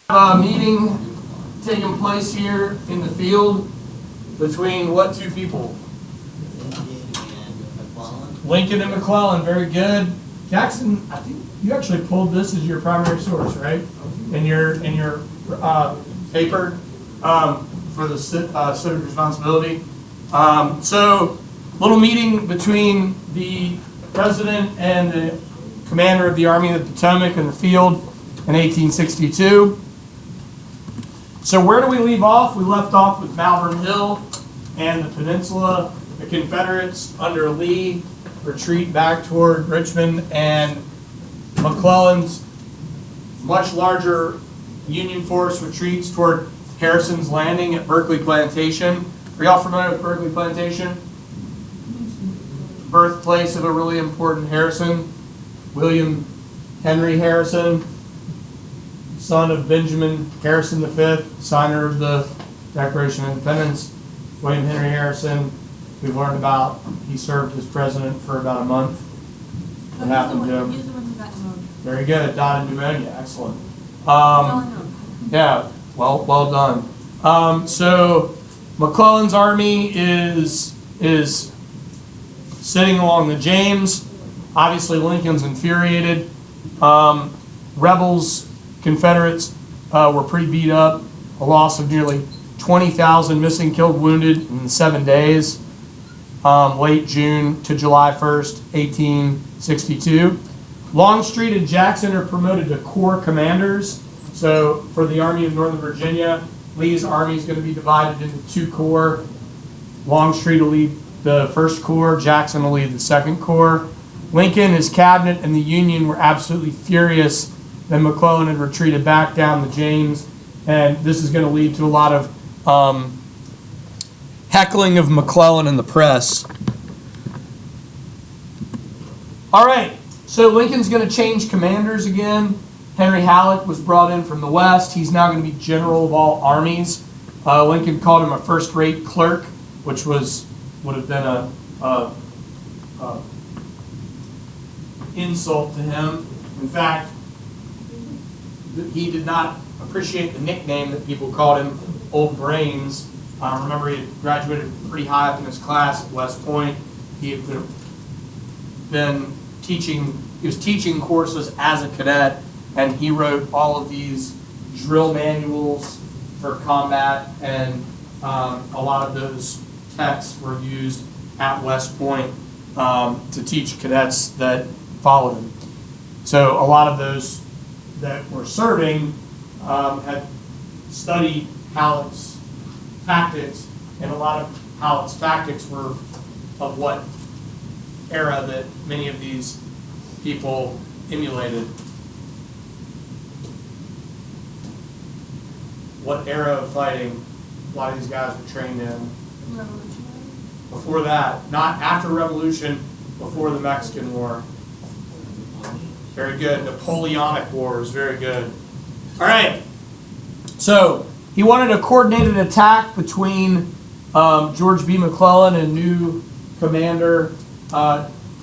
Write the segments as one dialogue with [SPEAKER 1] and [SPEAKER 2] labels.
[SPEAKER 1] A meeting taking place here in the field between what two people? Lincoln and McClellan. Very good. Jackson, I think you actually pulled this as your primary source, right? In your paper for the civic responsibility. So, little meeting between the president and the commander of the Army of the Potomac in the field in 1862. So where do we leave off? We left off with Malvern Hill and the Peninsula. The Confederates under Lee retreat back toward Richmond, and McClellan's much larger Union force retreats toward Harrison's Landing at Berkeley Plantation. Are y'all familiar with Berkeley Plantation? Birthplace of a really important Harrison, William Henry Harrison, son of Benjamin Harrison V, signer of the Declaration of Independence. William Henry Harrison, we've learned about, he served as president for about a month. What happened to him?
[SPEAKER 2] He's the one who got pneumonia.
[SPEAKER 1] Very good, died of pneumonia, excellent. Yeah, well done. So McClellan's army is sitting along the James. Obviously Lincoln's infuriated. Rebels, Confederates were pretty beat up, a loss of nearly 20,000 missing, killed, wounded in 7 days, late June to July 1st, 1862. Longstreet and Jackson are promoted to corps commanders. So for the Army of Northern Virginia, Lee's army is going to be divided into two corps. Longstreet will lead the first corps, Jackson will lead the second corps. Lincoln, his cabinet, and the Union were absolutely furious that McClellan had retreated back down the James, and this is going to lead to a lot of heckling of McClellan in the press. All right, so Lincoln's going to change commanders again. Henry Halleck was brought in from the West. He's now going to be general of all armies. Lincoln called him a first-rate clerk, which would have been a insult to him. In fact, he did not appreciate the nickname that people called him, Old Brains. Remember, he had graduated pretty high up in his class at West Point. He had been teaching, he was teaching courses as a cadet, and he wrote all of these drill manuals for combat, and a lot of those texts were used at West Point to teach cadets that followed him. So a lot of those that were serving had studied Halleck's tactics, and a lot of Halleck's tactics were of what era that many of these people emulated. What era of fighting a lot of these guys were trained in?
[SPEAKER 2] Revolutionary.
[SPEAKER 1] Before that, not after Revolution, before the Mexican War. Very good. Napoleonic Wars, very good. All right. So he wanted a coordinated attack between George B. McClellan and new commander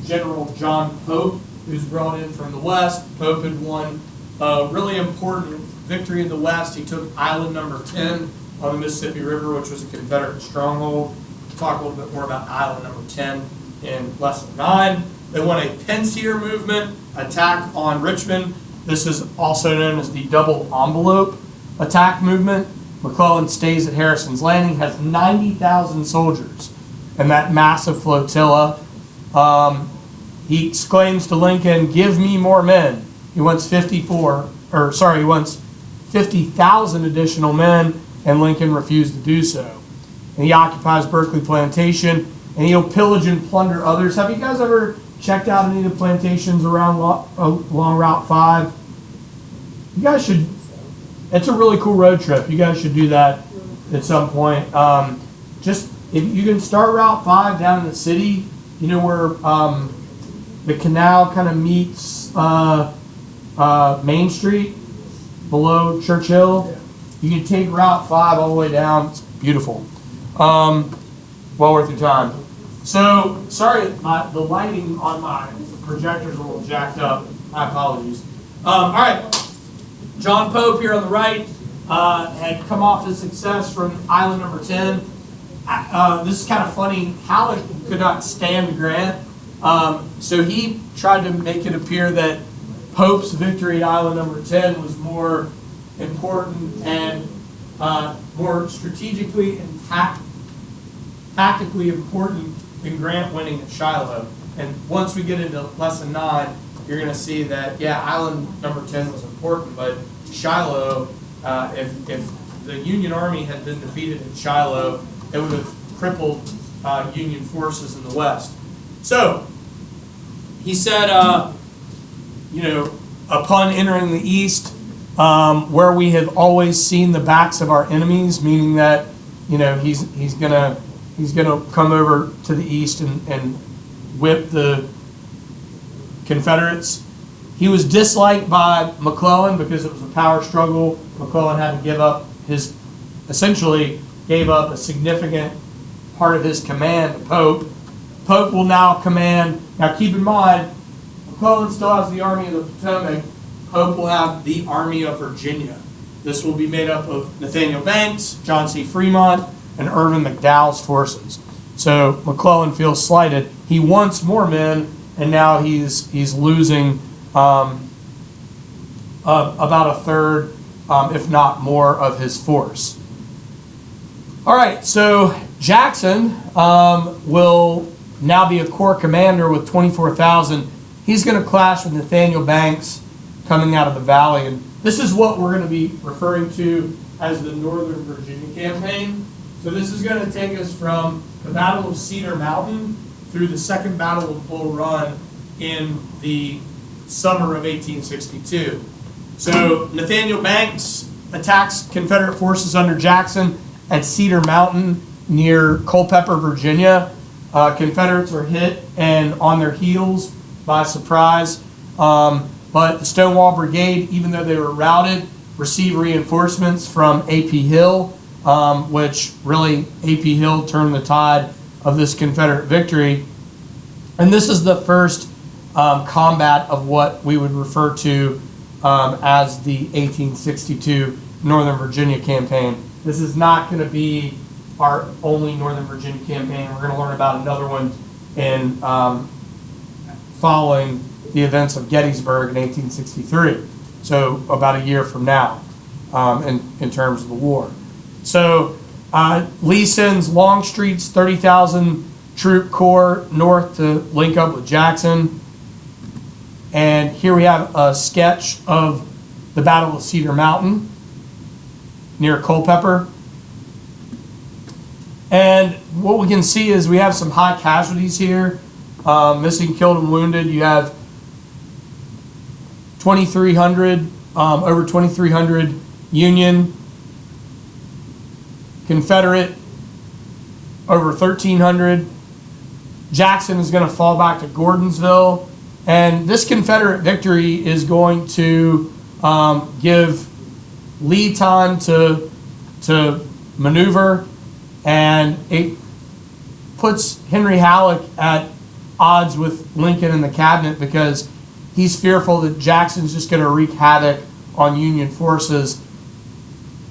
[SPEAKER 1] General John Pope, who's brought in from the West. Pope had won a really important victory in the West. He took Island Number 10 on the Mississippi River, which was a Confederate stronghold. We'll talk a little bit more about Island Number 10 in Lesson 9. They won a Pensier movement attack on Richmond. This is also known as the double envelope attack movement. McClellan stays at Harrison's Landing, has 90,000 soldiers in that massive flotilla. He exclaims to Lincoln, "Give me more men." He wants he wants 50,000 additional men, and Lincoln refused to do so. And he occupies Berkeley Plantation, and he'll pillage and plunder others. Have you guys ever checked out any of the plantations around along Route 5? You guys should. It's a really cool road trip. You guys should do that at some point. Just if you can start Route 5 down in the city, you know where the canal kind of meets Main Street below Churchill. You can take Route 5 all the way down. It's beautiful. Well worth your time. So, sorry, the lighting on my projector's a little jacked up. My apologies. All right. John Pope here on the right had come off his success from island number 10. This is kind of funny. Halleck could not stand Grant, so he tried to make it appear that Pope's victory at island number 10 was more important and more strategically and tactically important than Grant winning at Shiloh. And once we get into lesson 9, you're going to see that, yeah, island number 10 was important, but Shiloh, if the Union Army had been defeated at Shiloh, it would have crippled Union forces in the West. So, he said, upon entering the East, where we have always seen the backs of our enemies, meaning that, he's gonna come over to the East and whip the Confederates. He was disliked by McClellan because it was a power struggle. McClellan had to essentially gave up a significant part of his command to Pope. Pope will now command, now keep in mind, McClellan still has the Army of the Potomac. Pope will have the Army of Virginia. This will be made up of Nathaniel Banks, John C. Fremont, and Irvin McDowell's forces. So McClellan feels slighted. He wants more men, and now he's losing about a third, if not more, of his force. All right, so Jackson will now be a corps commander with 24,000. He's going to clash with Nathaniel Banks coming out of the valley, and this is what we're going to be referring to as the Northern Virginia campaign. So this is going to take us from the Battle of Cedar Mountain through the Second Battle of Bull Run in the summer of 1862. So Nathaniel Banks attacks Confederate forces under Jackson at Cedar Mountain near Culpeper, Virginia. Confederates are hit and on their heels by surprise. But the Stonewall Brigade, even though they were routed, received reinforcements from A.P. Hill, which really A.P. Hill turned the tide of this Confederate victory. And this is the first combat of what we would refer to as the 1862 Northern Virginia campaign. This is not going to be our only Northern Virginia campaign. We're going to learn about another one in following the events of Gettysburg in 1863. So about a year from now in terms of the war. So Lee sends Longstreet's 30,000 troop corps north to link up with Jackson. And here we have a sketch of the Battle of Cedar Mountain near Culpeper. And what we can see is we have some high casualties here. Missing, killed, and wounded. You have 2,300, over 2,300 Union, Confederate, over 1,300. Jackson is going to fall back to Gordonsville. And this Confederate victory is going to give Lee time to maneuver, and it puts Henry Halleck at odds with Lincoln and the cabinet because he's fearful that Jackson's just going to wreak havoc on Union forces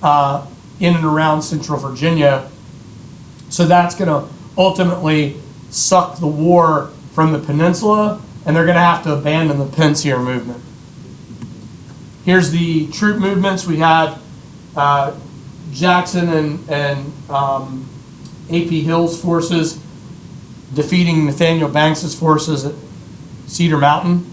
[SPEAKER 1] in and around Central Virginia. So that's going to ultimately suck the war from the Peninsula, and they're going to have to abandon the Pensier movement. Here's the troop movements. We have Jackson and A.P. Hill's forces defeating Nathaniel Banks's forces at Cedar Mountain.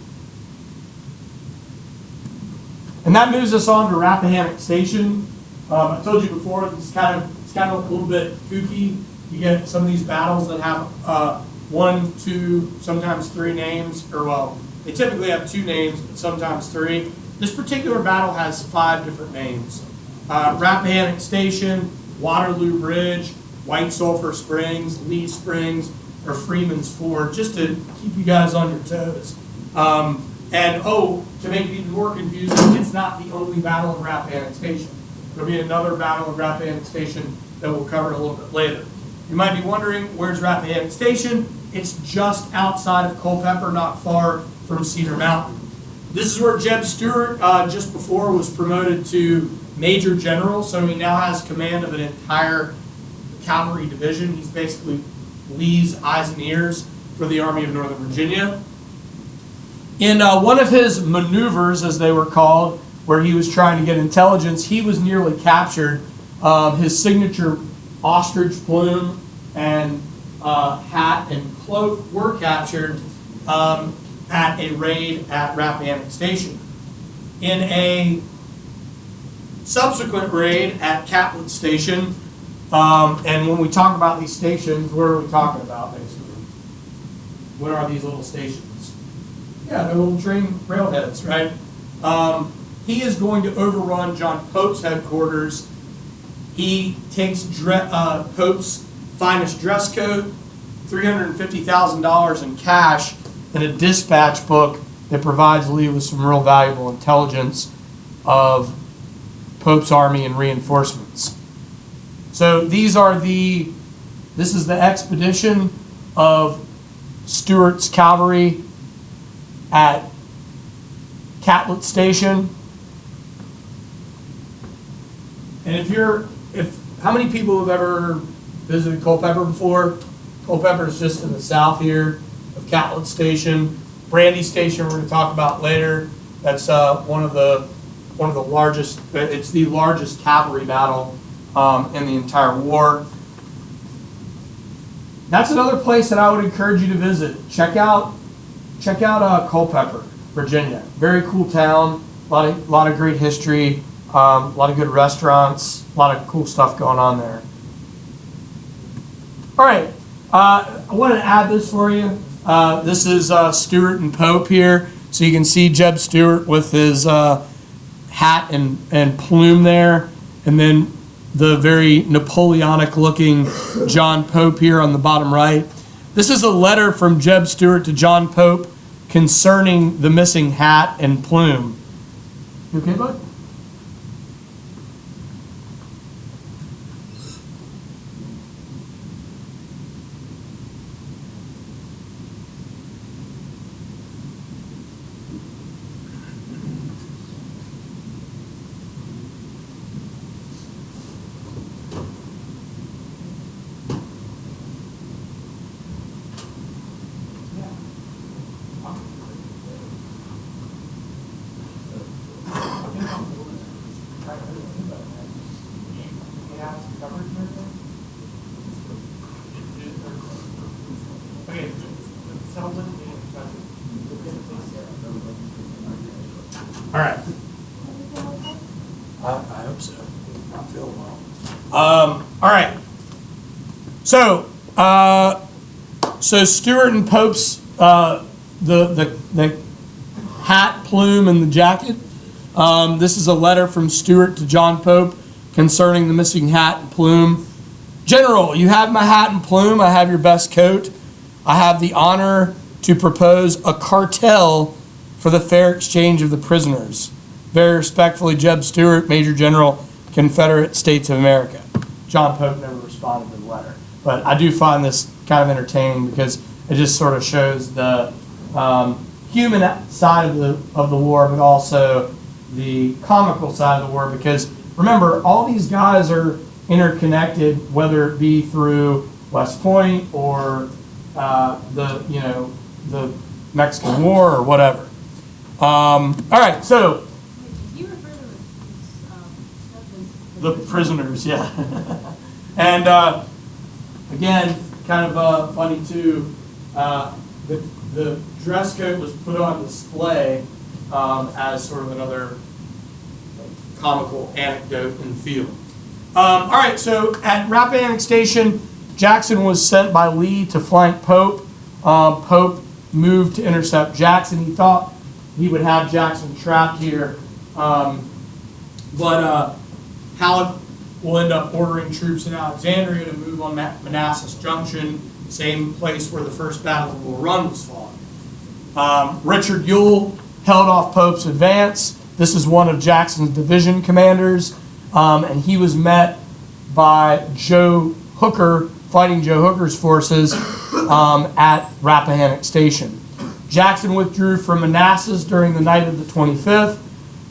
[SPEAKER 1] And that moves us on to Rappahannock Station. I told you before, it's kind of a little bit kooky. You get some of these battles that have 1, 2, sometimes 3 names, or well, they typically have 2 names, but sometimes 3. This particular battle has 5 different names. Rappahannock Station, Waterloo Bridge, White Sulphur Springs, Lee Springs, or Freeman's Ford, just to keep you guys on your toes. And to make it even more confusing, it's not the only battle in Rappahannock Station. There'll be another battle in Rappahannock Station that we'll cover a little bit later. You might be wondering, where's Rappahannock Station? It's just outside of Culpeper, not far from Cedar Mountain. This is where Jeb Stuart, just before, was promoted to Major General, so he now has command of an entire cavalry division. He's basically Lee's eyes and ears for the Army of Northern Virginia. In one of his maneuvers, as they were called, where he was trying to get intelligence, he was nearly captured. His signature ostrich plume and hat and cloak were captured at a raid at Rappahannock Station. In a subsequent raid at Catlett Station, and when we talk about these stations, what are we talking about basically? What are these little stations? Yeah, the little train railheads, right? He is going to overrun John Pope's headquarters. He takes Pope's finest dress coat, $350,000 in cash, and a dispatch book that provides Lee with some real valuable intelligence of Pope's army and reinforcements. So this is the expedition of Stuart's cavalry at Catlett Station. And how many people have ever visited Culpeper before? Culpeper is just in the south here of Catlett Station. Brandy Station we're going to talk about later. That's one of the largest. It's the largest cavalry battle in the entire war. That's another place that I would encourage you to visit. Check out Culpeper, Virginia. Very cool town. A lot of great history. A lot of good restaurants. A lot of cool stuff going on there. All right. I wanted to add this for you. This is Stuart and Pope here. So you can see Jeb Stuart with his hat and plume there. And then the very Napoleonic looking John Pope here on the bottom right. This is a letter from Jeb Stuart to John Pope concerning the missing hat and plume. You okay, bud? All right. I hope so. I'm feeling well. All right. So Stuart and Pope's the hat, plume, and the jacket. This is a letter from Stuart to John Pope concerning the missing hat and plume. General, you have my hat and plume. I have your best coat. I have the honor to propose a cartel for the fair exchange of the prisoners. Very respectfully, Jeb Stuart, Major General, Confederate States of America. John Pope never responded to the letter. But I do find this kind of entertaining because it just sort of shows the human side of the war, but also the comical side of the war. Because remember, all these guys are interconnected, whether it be through West Point or the Mexican War or whatever. All right, so
[SPEAKER 2] You refer to stuff as
[SPEAKER 1] the prisoners, yeah. And again, kind of funny too. The dress code was put on display as sort of another comical anecdote in the field. All right, so at Rappahannock Station, Jackson was sent by Lee to flank Pope. Pope moved to intercept Jackson. He thought he would have Jackson trapped here, but Halleck will end up ordering troops in Alexandria to move on Manassas Junction, same place where the first Battle of Bull Run was fought. Richard Ewell held off Pope's advance. This is one of Jackson's division commanders, and he was met by Joe Hooker, fighting Joe Hooker's forces at Rappahannock Station. Jackson withdrew from Manassas during the night of the 25th.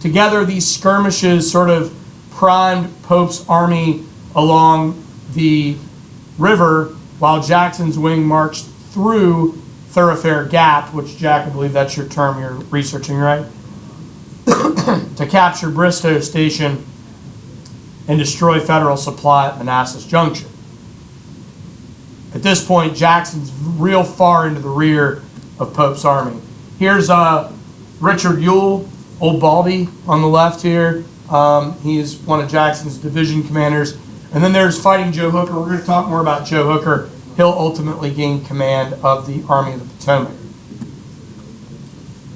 [SPEAKER 1] Together, these skirmishes sort of primed Pope's army along the river, while Jackson's wing marched through Thoroughfare Gap, which, Jack, I believe that's your term you're researching, right? To capture Bristow Station and destroy Federal supply at Manassas Junction. At this point, Jackson's real far into the rear of Pope's army. Here's Richard Ewell, Old Baldy, on the left here. He is one of Jackson's division commanders. And then there's Fighting Joe Hooker. We're going to talk more about Joe Hooker. He'll ultimately gain command of the Army of the Potomac.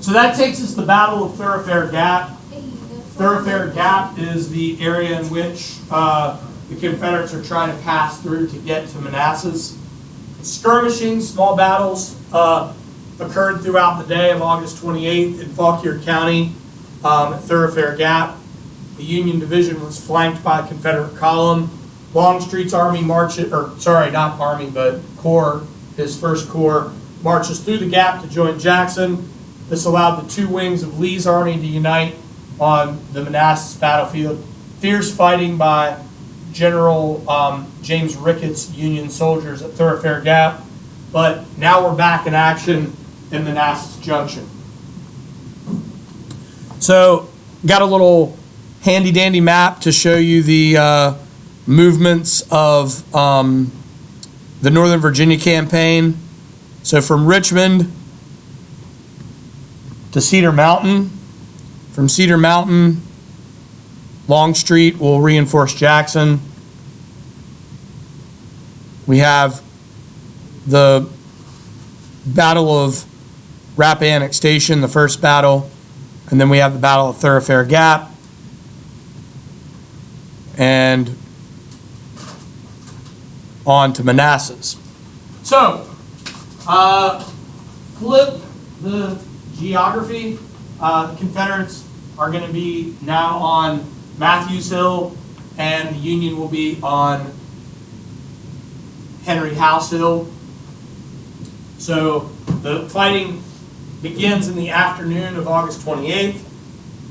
[SPEAKER 1] So that takes us to the Battle of Thoroughfare Gap. Thoroughfare Gap is the area in which the Confederates are trying to pass through to get to Manassas. Skirmishing, small battles occurred throughout the day of August 28th in Fauquier County at Thoroughfare Gap. The Union division was flanked by a Confederate column. Longstreet's army Corps, his first corps, marches through the gap to join Jackson. This allowed the two wings of Lee's army to unite on the Manassas battlefield. Fierce fighting by General James Ricketts' Union soldiers at Thoroughfare Gap. But now we're back in action in Manassas Junction. So, got a little handy-dandy map to show you the movements of the Northern Virginia campaign. So from Richmond to Cedar Mountain. From Cedar Mountain, Longstreet will reinforce Jackson. We have the Battle of Rappahannock Station, the first battle, and then we have the Battle of Thoroughfare Gap. And on to Manassas. So, flip the geography. The Confederates are going to be now on Matthews Hill, and the Union will be on Henry House Hill. So the fighting begins in the afternoon of August 28th.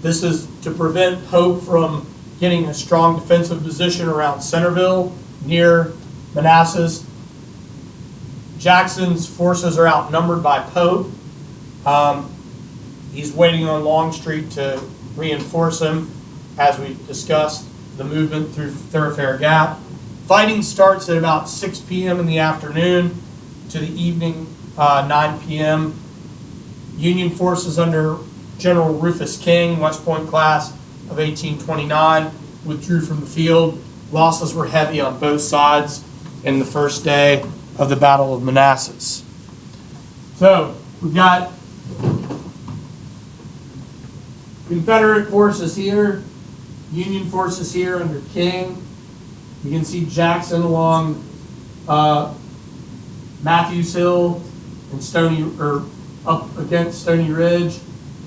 [SPEAKER 1] This is to prevent Pope from getting a strong defensive position around Centerville near Manassas. Jackson's forces are outnumbered by Pope. He's waiting on Longstreet to reinforce him, as we discussed the movement through Thoroughfare Gap. Fighting starts at about 6 p.m. in the afternoon to the evening 9 p.m. Union forces under General Rufus King, West Point class of 1829, withdrew from the field. Losses were heavy on both sides in the first day of the Battle of Manassas. So we've got Confederate forces here, Union forces here under King. You can see Jackson along Matthews Hill and up against Stony Ridge.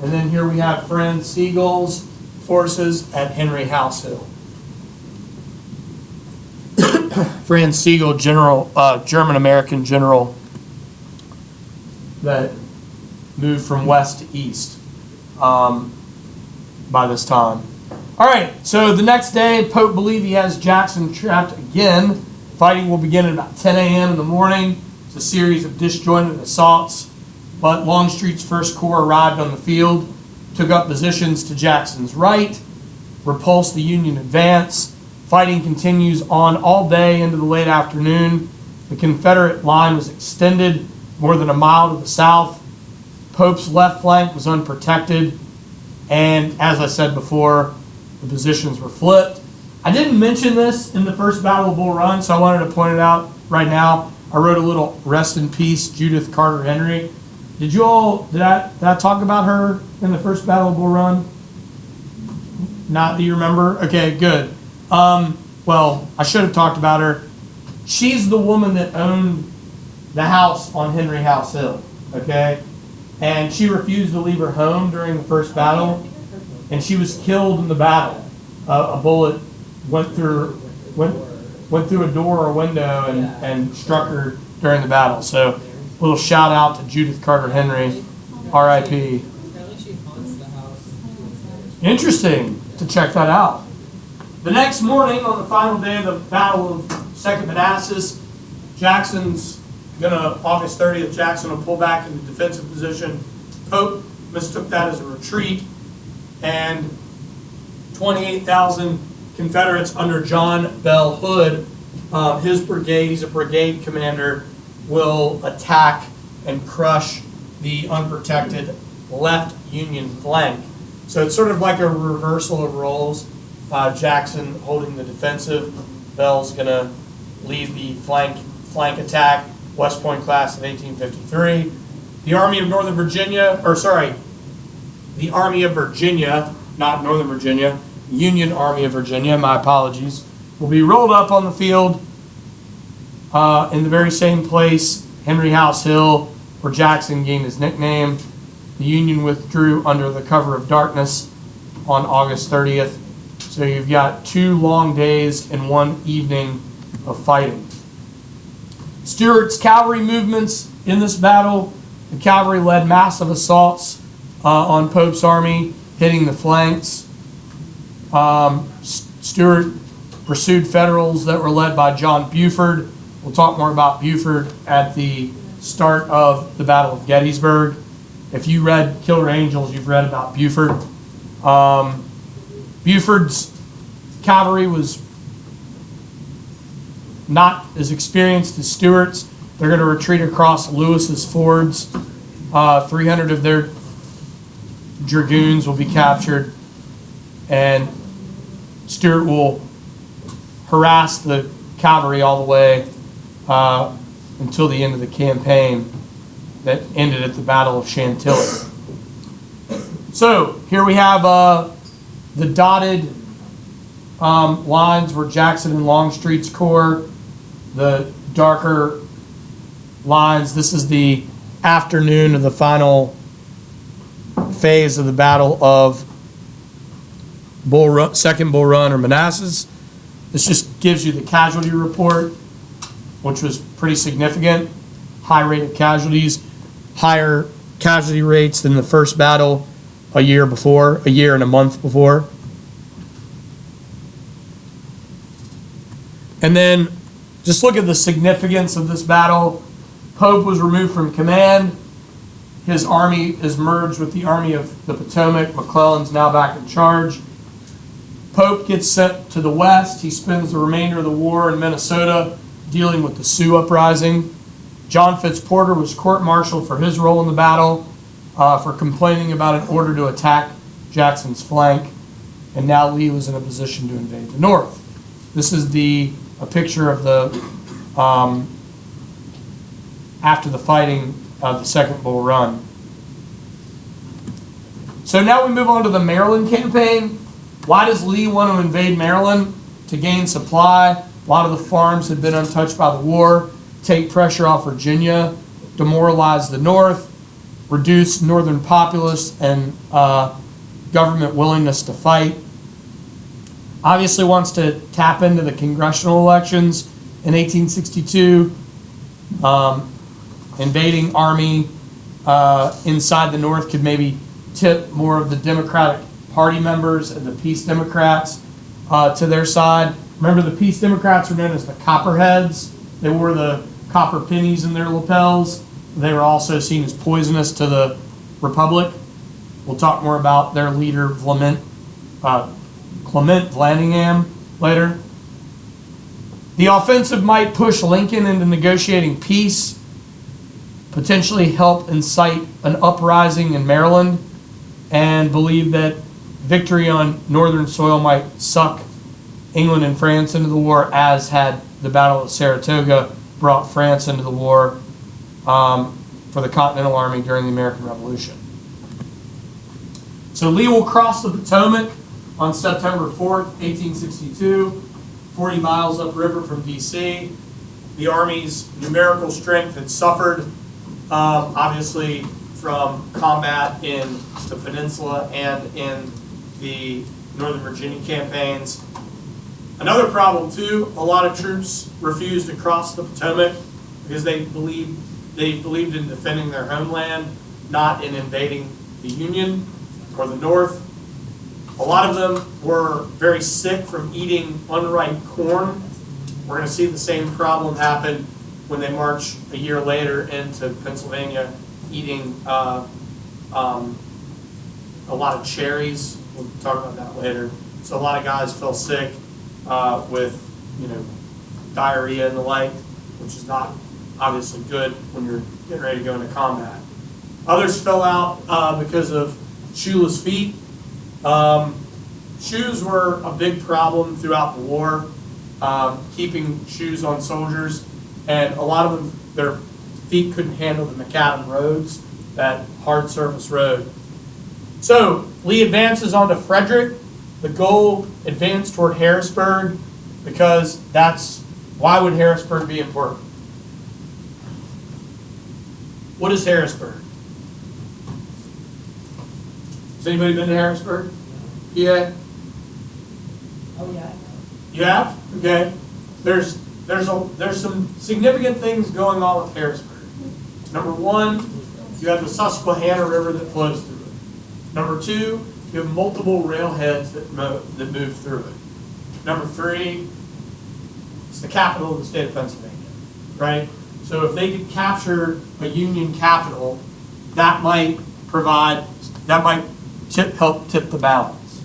[SPEAKER 1] And then here we have Friend Sigel's forces at Henry House Hill. Friend Sigel, general, German-American general that moved from west to east by this time. All right, so the next day, Pope believed he has Jackson trapped again. Fighting will begin at about 10 a.m. in the morning. It's a series of disjointed assaults, but Longstreet's First Corps arrived on the field, took up positions to Jackson's right, repulsed the Union advance. Fighting continues on all day into the late afternoon. The Confederate line was extended more than a mile to the south. Pope's left flank was unprotected, and as I said before, the positions were flipped. I didn't mention this in the first Battle of Bull Run, so I wanted to point it out right now. I wrote a little rest in peace, Judith Carter Henry. Did I talk about her in the first Battle of Bull Run? Not that you remember? Okay, good. Well, I should have talked about her. She's the woman that owned the house on Henry House Hill, okay? And she refused to leave her home during the first battle, and she was killed in the battle. A bullet went through a door or window and struck her during the battle. So, a little shout out to Judith Carter Henry. R.I.P.
[SPEAKER 3] Apparently she haunts the house.
[SPEAKER 1] Interesting to check that out. The next morning, on the final day of the Battle of Second Manassas, Jackson's gonna, August 30th, Jackson will pull back into defensive position. Pope mistook that as a retreat, and 28,000 Confederates under John Bell Hood, his brigade, he's a brigade commander, will attack and crush the unprotected left Union flank. So it's sort of like a reversal of roles. Jackson holding the defensive, Bell's gonna lead the flank attack. West Point class of 1853. The Army of Northern Virginia, the Army of Virginia, not Northern Virginia, Union Army of Virginia, my apologies, will be rolled up on the field in the very same place, Henry House Hill, where Jackson gained his nickname. The Union withdrew under the cover of darkness on August 30th. So you've got 2 long days and 1 evening of fighting. Stuart's cavalry movements in this battle, the cavalry led massive assaults on Pope's army, hitting the flanks. Stuart pursued Federals that were led by John Buford. We'll talk more about Buford at the start of the Battle of Gettysburg. If you read Killer Angels, you've read about Buford. Buford's cavalry was not as experienced as Stuart's. They're going to retreat across Lewis's fords. 300 of their dragoons will be captured, and Stuart will harass the cavalry all the way until the end of the campaign that ended at the Battle of Chantilly. So here we have the dotted lines were Jackson and Longstreet's corps. The darker lines, this is the afternoon of the final phase of the Battle of Second Bull Run or Manassas. This just gives you the casualty report, which was pretty significant. High rate of casualties, higher casualty rates than the first battle a year and a month before. And then just look at the significance of this battle. Pope was removed from command. His army is merged with the Army of the Potomac. McClellan's now back in charge. Pope gets sent to the west. He spends the remainder of the war in Minnesota dealing with the Sioux uprising. John Fitzporter was court-martialed for his role in the battle for complaining about an order to attack Jackson's flank. And now Lee was in a position to invade the north. This is a picture of the after the fighting of the Second Bull Run. So now we move on to the Maryland campaign. Why does Lee want to invade Maryland? To gain supply. A lot of the farms had been untouched by the war. Take pressure off Virginia. Demoralize the North. Reduce Northern populace and government willingness to fight. Obviously wants to tap into the congressional elections in 1862. Invading army inside the North could maybe tip more of the Democratic Party members and the Peace Democrats to their side. Remember, the Peace Democrats were known as the Copperheads. They wore the copper pennies in their lapels. They were also seen as poisonous to the Republic. We'll talk more about their leader, Clement Vallandigham, later. The offensive might push Lincoln into negotiating peace, potentially help incite an uprising in Maryland, and believe that victory on northern soil might suck England and France into the war, as had the Battle of Saratoga brought France into the war for the Continental Army during the American Revolution. So Lee will cross the Potomac on September 4th, 1862, 40 miles upriver from D.C. The Army's numerical strength had suffered, obviously, from combat in the Peninsula and in the Northern Virginia campaigns. Another problem, too, a lot of troops refused to cross the Potomac because they believed in defending their homeland. not in invading the Union or the North. A lot of them were very sick from eating unripe corn. We're going to see the same problem happen when they march a year later into Pennsylvania, eating a lot of cherries. We'll talk about that later. So a lot of guys fell sick with, diarrhea and the like, which is not obviously good when you're getting ready to go into combat. Others fell out because of shoeless feet. Shoes were a big problem throughout the war, keeping shoes on soldiers, and a lot of them, their feet couldn't handle the macadam roads, that hard surface road. So Lee advances onto Frederick. The goal, advance toward Harrisburg, because why would Harrisburg be important? What is Harrisburg? Has anybody been to Harrisburg? Yeah?
[SPEAKER 3] Oh, yeah.
[SPEAKER 1] You have? Okay. There's some significant things going on with Harrisburg. Number one, you have the Susquehanna River that flows through it. Number two, you have multiple railheads that move through it. Number three, it's the capital of the state of Pennsylvania, right? So if they could capture a Union capital, that might help tip the balance.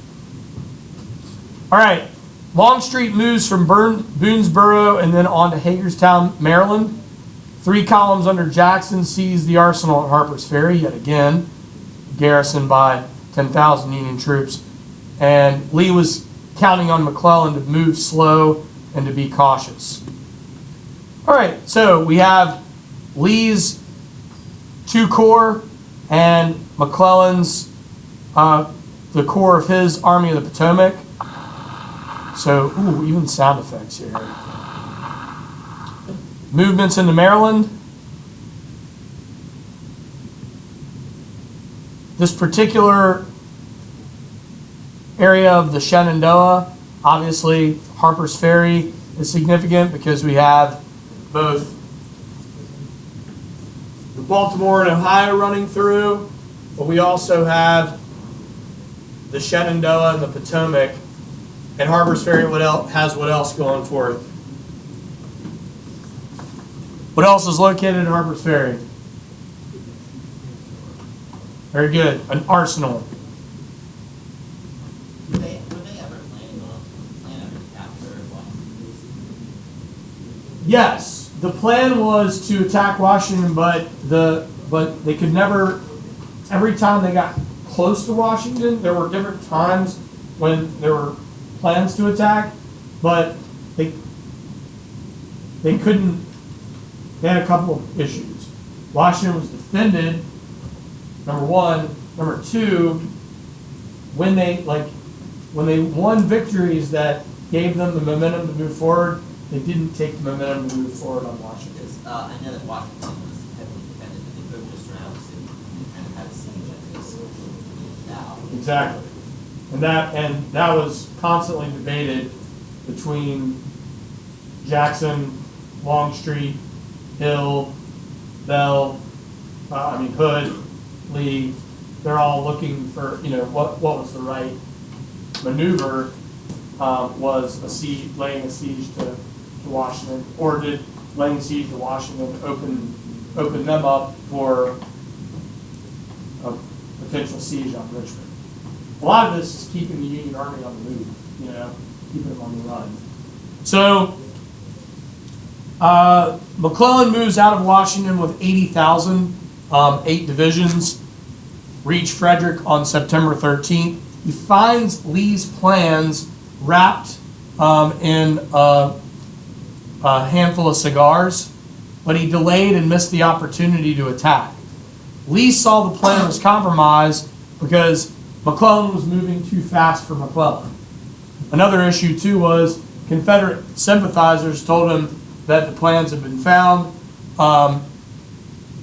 [SPEAKER 1] All right, Longstreet moves from Boonesboro and then on to Hagerstown, Maryland. 3 columns under Jackson seized the arsenal at Harper's Ferry, yet again, garrisoned by 10,000 Union troops. And Lee was counting on McClellan to move slow and to be cautious. All right, so we have Lee's 2 corps and McClellan's, the corps of his Army of the Potomac. So, even sound effects here. Movements into Maryland. This particular area of the Shenandoah, obviously Harper's Ferry is significant because we have both the Baltimore and Ohio running through, but we also have the Shenandoah and the Potomac. And Harper's Ferry has what else going for it? What else is located at Harper's Ferry? Very good. An arsenal.
[SPEAKER 4] Were they ever planning to capture Washington?
[SPEAKER 1] Yes, the plan was to attack Washington, but they could never. Every time they got close to Washington, there were different times when there were plans to attack, but they couldn't. They had a couple of issues. Washington was defended, number one. Number two, when they won victories that gave them the momentum to move forward, they didn't take the momentum to move forward on Washington.
[SPEAKER 4] I know that Washington was heavily defended, but they could have just surrounded the city and kind of had a siege against now.
[SPEAKER 1] Exactly. And that was constantly debated between Jackson, Longstreet, Hill, Bell, Hood, Lee. They're all looking for, what was the right maneuver. Was laying a siege to Washington, or did laying a siege to Washington open them up for a potential siege on Richmond? A lot of this is keeping the Union Army on the move, keeping them on the run. So McClellan moves out of Washington with 80,000, 8 divisions, reach Frederick on September 13th. He finds Lee's plans wrapped in a handful of cigars, but he delayed and missed the opportunity to attack. Lee saw the plan was compromised because McClellan was moving too fast for McClellan. Another issue, too, was Confederate sympathizers told him that the plans had been found.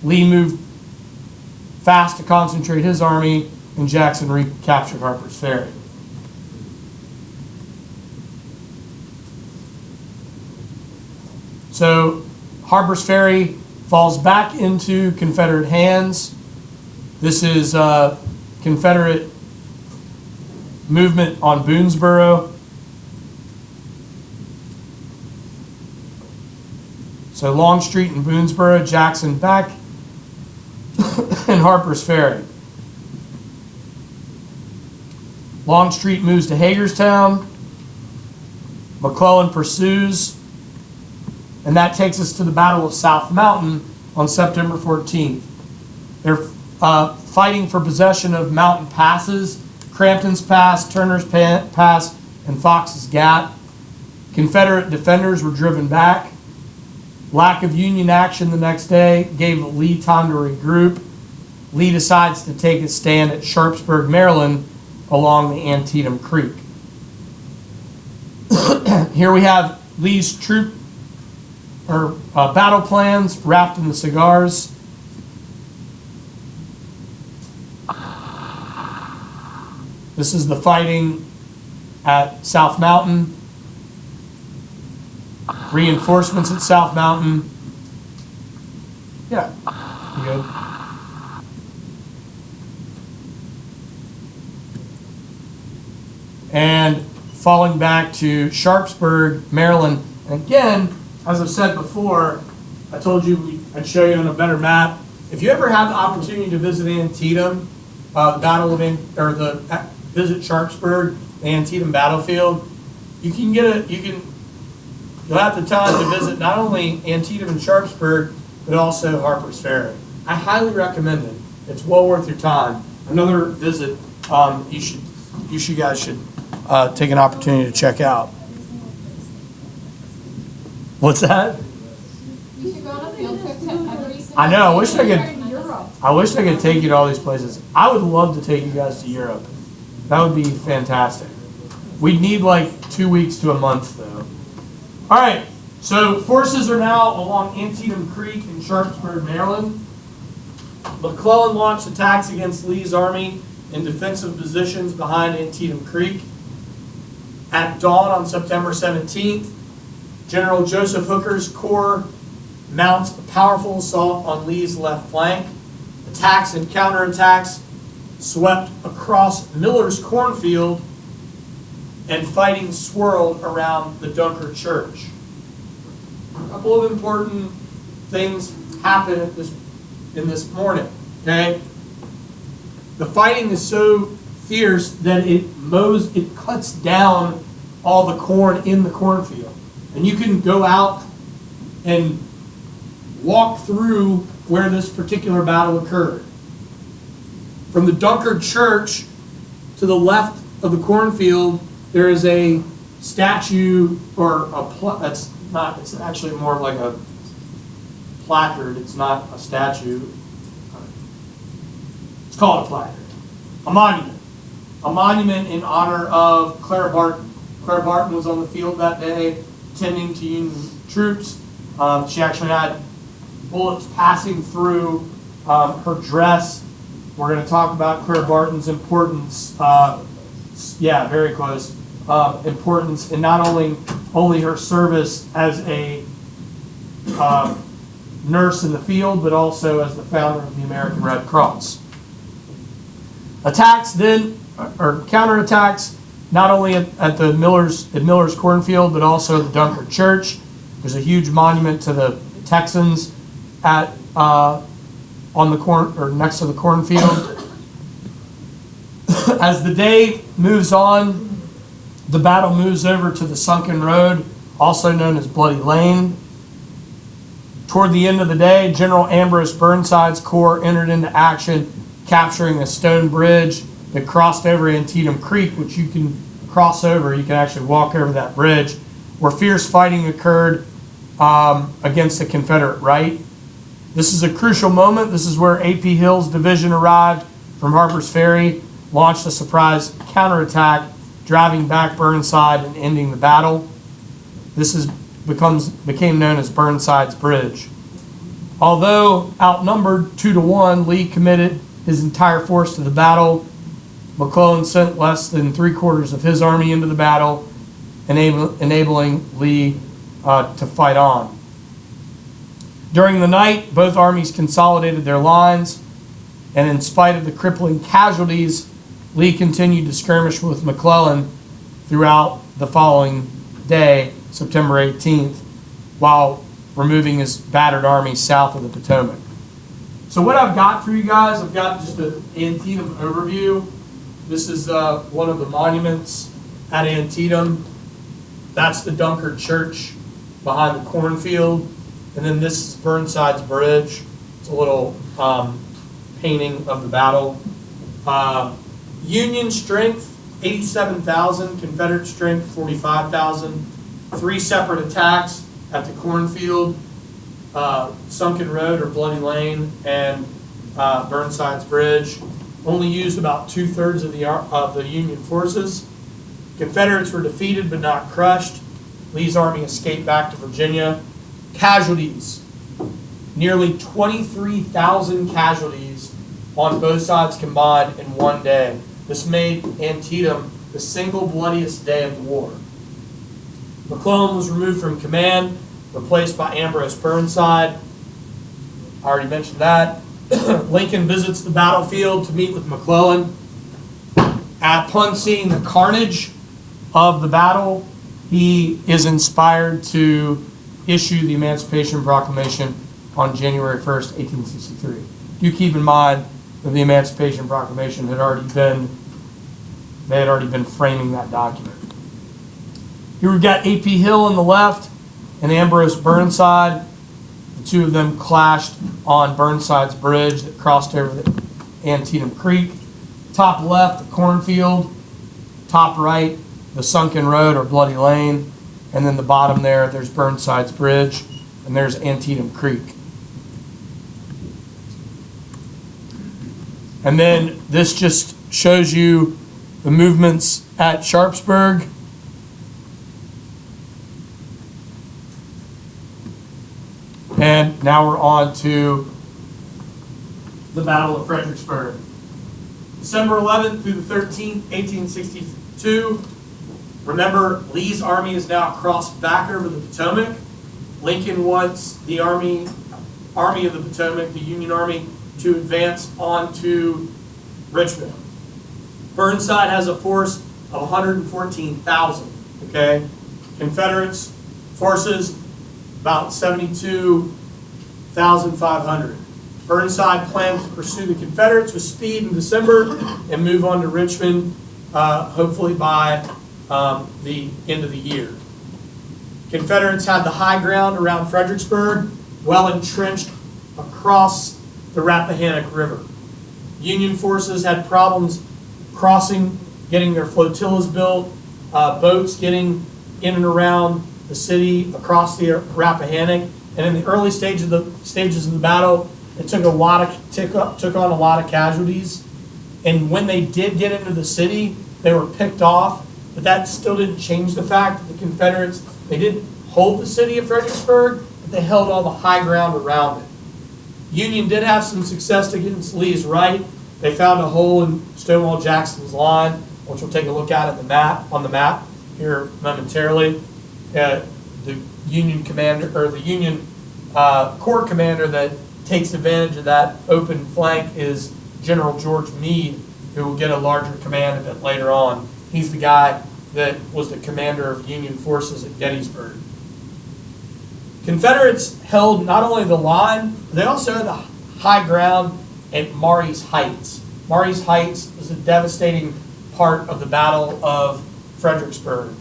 [SPEAKER 1] Lee moved fast to concentrate his army, and Jackson recaptured Harper's Ferry. So Harper's Ferry falls back into Confederate hands. This is Confederate movement on Boonesboro. So Longstreet and Boonesboro, Jackson Beck, and Harper's Ferry. Longstreet moves to Hagerstown. McClellan pursues. And that takes us to the Battle of South Mountain on September 14th. They're fighting for possession of mountain passes, Crampton's Pass, Turner's Pass, and Fox's Gap. Confederate defenders were driven back. Lack of Union action the next day gave Lee time to regroup. Lee decides to take his stand at Sharpsburg, Maryland, along the Antietam Creek. Here we have Lee's battle plans wrapped in the cigars. This is the fighting at South Mountain. Reinforcements at South Mountain. Yeah, good. And falling back to Sharpsburg, Maryland. And again, as I've said before, I told you I'd show you on a better map. If you ever have the opportunity to visit Antietam, visit Sharpsburg, the Antietam battlefield, you'll have the time to visit not only Antietam and Sharpsburg, but also Harper's Ferry. I highly recommend it. It's well worth your time. Another visit you guys should take an opportunity to check out. What's that?
[SPEAKER 2] You should go on a field trip to every single.
[SPEAKER 1] I know. I wish I could take you to all these places. I would love to take you guys to Europe. That would be fantastic. We'd need like 2 weeks to a month, though. All right. So forces are now along Antietam Creek in Sharpsburg, Maryland. McClellan launched attacks against Lee's army in defensive positions behind Antietam Creek. At dawn on September 17th, General Joseph Hooker's corps mounts a powerful assault on Lee's left flank. Attacks and counterattacks swept across Miller's cornfield, and fighting swirled around the Dunker Church. A couple of important things happen in this morning. Okay, the fighting is so fierce that it cuts down all the corn in the cornfield. And you can go out and walk through where this particular battle occurred. From the Dunker Church to the left of the cornfield, there is a statue, or it's actually more like a placard. It's not a statue. It's called a placard. A monument. A monument in honor of Clara Barton. Clara Barton was on the field that day, tending to Union troops. She actually had bullets passing through her dress. We're going to talk about Clara Barton's importance. Very close. Importance in not only her service as a nurse in the field, but also as the founder of the American Red Cross. Attacks then, or counterattacks, not only at Miller's cornfield, but also the Dunker Church. There's a huge monument to the Texans next to the cornfield. As the day moves on, the battle moves over to the Sunken Road, also known as Bloody Lane. Toward the end of the day, General Ambrose Burnside's corps entered into action, capturing a stone bridge that crossed over Antietam Creek, which you can cross over. You can actually walk over that bridge, where fierce fighting occurred against the Confederate right. This is a crucial moment. This is where A.P. Hill's division arrived from Harper's Ferry, launched a surprise counterattack, driving back Burnside and ending the battle. This became known as Burnside's Bridge. Although outnumbered 2-1, Lee committed his entire force to the battle. McClellan sent less than 3/4 of his army into the battle, enabling Lee to fight on. During the night, both armies consolidated their lines And in spite of the crippling casualties, Lee continued to skirmish with McClellan throughout the following day, September 18th, while removing his battered army south of the Potomac. So what I've got for you guys, I've got just an Antietam overview. This is one of the monuments at Antietam. That's the Dunkard Church behind the cornfield. And then this is Burnside's Bridge. It's a little painting of the battle. Union strength, 87,000. Confederate strength, 45,000. 3 separate attacks at the cornfield, Sunken Road or Bloody Lane, and Burnside's Bridge. Only used about 2/3 of the Union forces. Confederates were defeated but not crushed. Lee's army escaped back to Virginia. Casualties, nearly 23,000 casualties on both sides combined in one day. This made Antietam the single bloodiest day of the war. McClellan was removed from command, replaced by Ambrose Burnside. I already mentioned that. Lincoln visits the battlefield to meet with McClellan. Upon seeing the carnage of the battle, he is inspired to issue the Emancipation Proclamation on January 1st, 1863. Do keep in mind that the Emancipation Proclamation had already been framing that document. Here we've got A.P. Hill on the left and Ambrose Burnside. The two of them clashed on Burnside's Bridge that crossed over the Antietam Creek. Top left, the cornfield. Top right, the Sunken Road or Bloody Lane. And then the bottom there's Burnside's Bridge, and there's Antietam Creek. And then this just shows you the movements at Sharpsburg. And now we're on to the Battle of Fredericksburg. December 11th through the 13th, 1862. Remember, Lee's army is now crossed back over the Potomac. Lincoln wants the army of the Potomac, the Union Army, to advance onto Richmond. Burnside has a force of 114,000. Okay, Confederates forces about 72,500. Burnside plans to pursue the Confederates with speed in December and move on to Richmond, hopefully by the end of the year. Confederates had the high ground around Fredericksburg, well entrenched across the Rappahannock River. Union forces had problems crossing, getting their flotillas built, boats getting in and around the city across the Rappahannock. And in the early stages of the battle, it took on a lot of casualties. And when they did get into the city, they were picked off. But that still didn't change the fact that the Confederates, they didn't hold the city of Fredericksburg, but they held all the high ground around it. Union did have some success against Lee's right. They found a hole in Stonewall Jackson's line, which we'll take a look at on the map here momentarily. The Union commander, or the Union Corps commander that takes advantage of that open flank is General George Meade, who will get a larger command a bit later on. He's the guy that was the commander of Union forces at Gettysburg. Confederates held not only the line, but they also had the high ground at Marye's Heights. Marye's Heights was a devastating part of the Battle of Fredericksburg.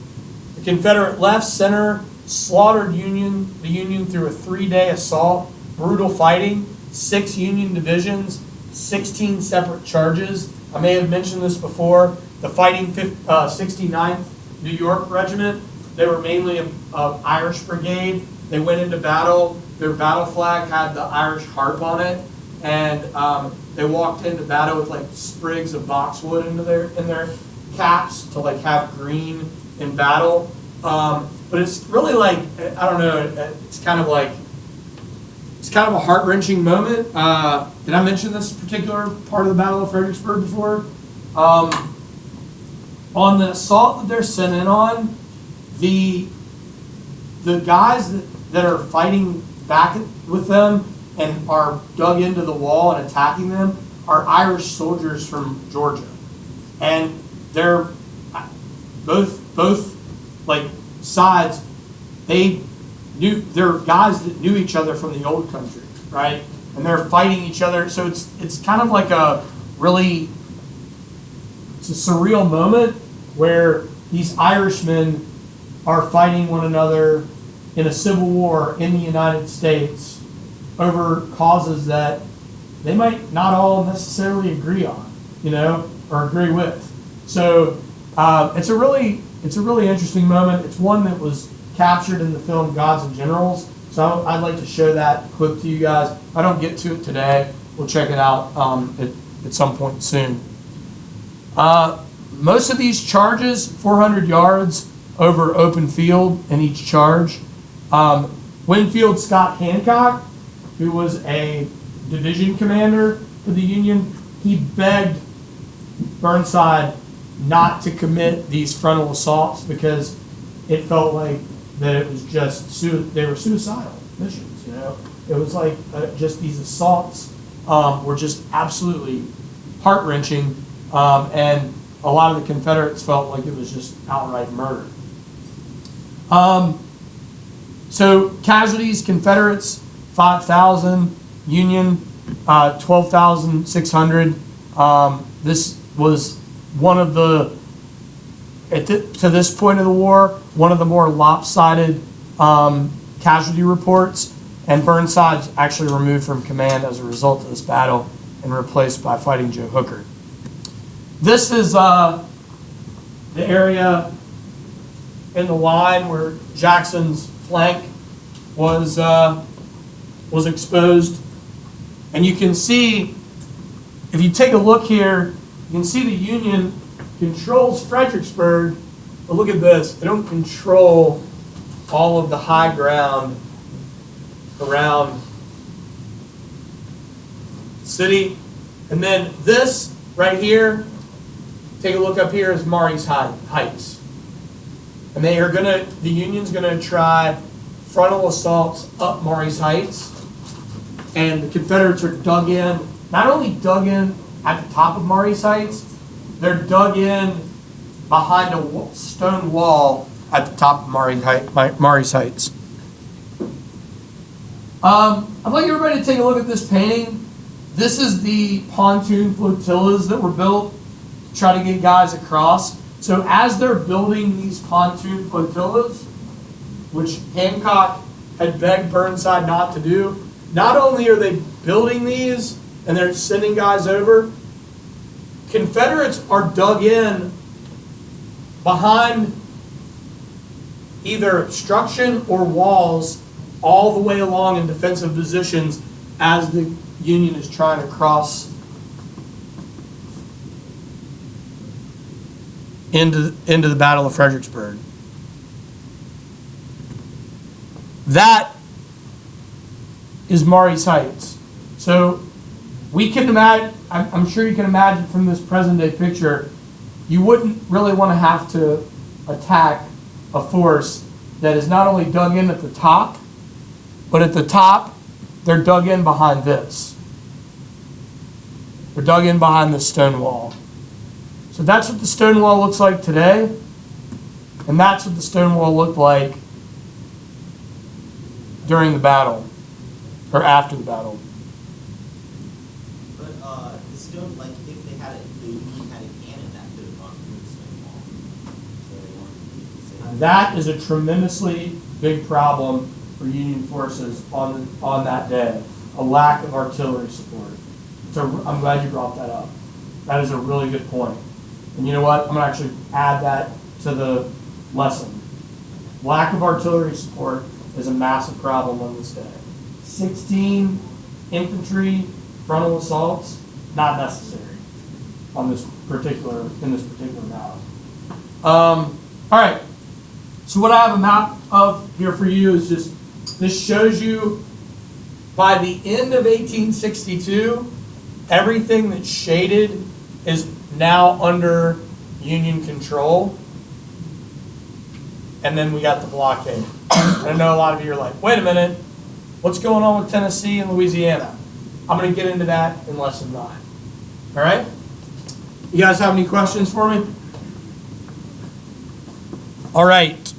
[SPEAKER 1] The Confederate left center slaughtered the Union through a 3-day assault, brutal fighting, 6 Union divisions, 16 separate charges. I may have mentioned this before. The fighting 69th New York Regiment, they were mainly an Irish brigade. They went into battle. Their battle flag had the Irish harp on it, and they walked into battle with like sprigs of boxwood in their caps to like have green in battle. But it's really like, I don't know, it's kind of a heart-wrenching moment. Did I mention this particular part of the Battle of Fredericksburg before? On the assault that they're sent in on, the guys that are fighting back with them and are dug into the wall and attacking them are Irish soldiers from Georgia, and they're both like sides. They're guys that knew each other from the old country, right? And they're fighting each other. So it's kind of like it's a surreal moment where these Irishmen are fighting one another in a civil war in the United States over causes that they might not all necessarily agree on, or agree with. So it's a really interesting moment. It's one that was captured in the film Gods and Generals. So I'd like to show that clip to you guys. If I don't get to it today, we'll check it out at some point soon. Most of these charges, 400 yards over open field in each charge. Winfield Scott Hancock, who was a division commander for the Union, he begged Burnside not to commit these frontal assaults because it felt like that it was just they were suicidal missions. It was like just these assaults were just absolutely heart-wrenching, and a lot of the Confederates felt like it was just outright murder. So casualties: Confederates 5,000, Union 12,600. This was one of the, to this point of the war, one of the more lopsided casualty reports, and Burnside's actually removed from command as a result of this battle and replaced by Fighting Joe Hooker. This is the area in the line where Jackson's flank was exposed, and you can see, if you take a look here, you can see the Union controls Fredericksburg, but look at this. They don't control all of the high ground around the city. And then this right here, take a look up here, is Marye's Heights. And the Union's gonna try frontal assaults up Marye's Heights. And the Confederates are dug in, not only dug in at the top of Marye's Heights, they're dug in behind a stone wall at the top of Marye's Heights. I'd like everybody to take a look at this painting. This is the pontoon flotillas that were built to try to get guys across. So as they're building these pontoon flotillas, which Hancock had begged Burnside not to do, not only are they building these and they're sending guys over, Confederates are dug in behind either obstruction or walls all the way along in defensive positions as the Union is trying to cross into the Battle of Fredericksburg. That is Marye's Heights. So we can imagine, I'm sure you can imagine from this present day picture, you wouldn't really want to have to attack a force that is not only dug in at the top, but at the top, they're dug in behind this. They're dug in behind this stone wall. So that's what the stone wall looks like today, and that's what the stone wall looked like during the battle, or after the battle.
[SPEAKER 4] But the stone, like if they had the Union had a cannon that could have gone through the stone wall. So they weren't
[SPEAKER 1] That is a tremendously big problem for Union forces on that day. A lack of artillery support. I'm glad you brought that up. That is a really good point. And you know what? I'm going to actually add that to the lesson. Lack of artillery support is a massive problem on this day. 16 infantry frontal assaults, not necessary in this particular battle. All right. So what I have a map of here for you is just, this shows you by the end of 1862, everything that's shaded is now under Union control. And then we got the blockade. And I know a lot of you are like, wait a minute, what's going on with Tennessee and Louisiana? I'm going to get into that in lesson 9. All right? You guys have any questions for me? All right.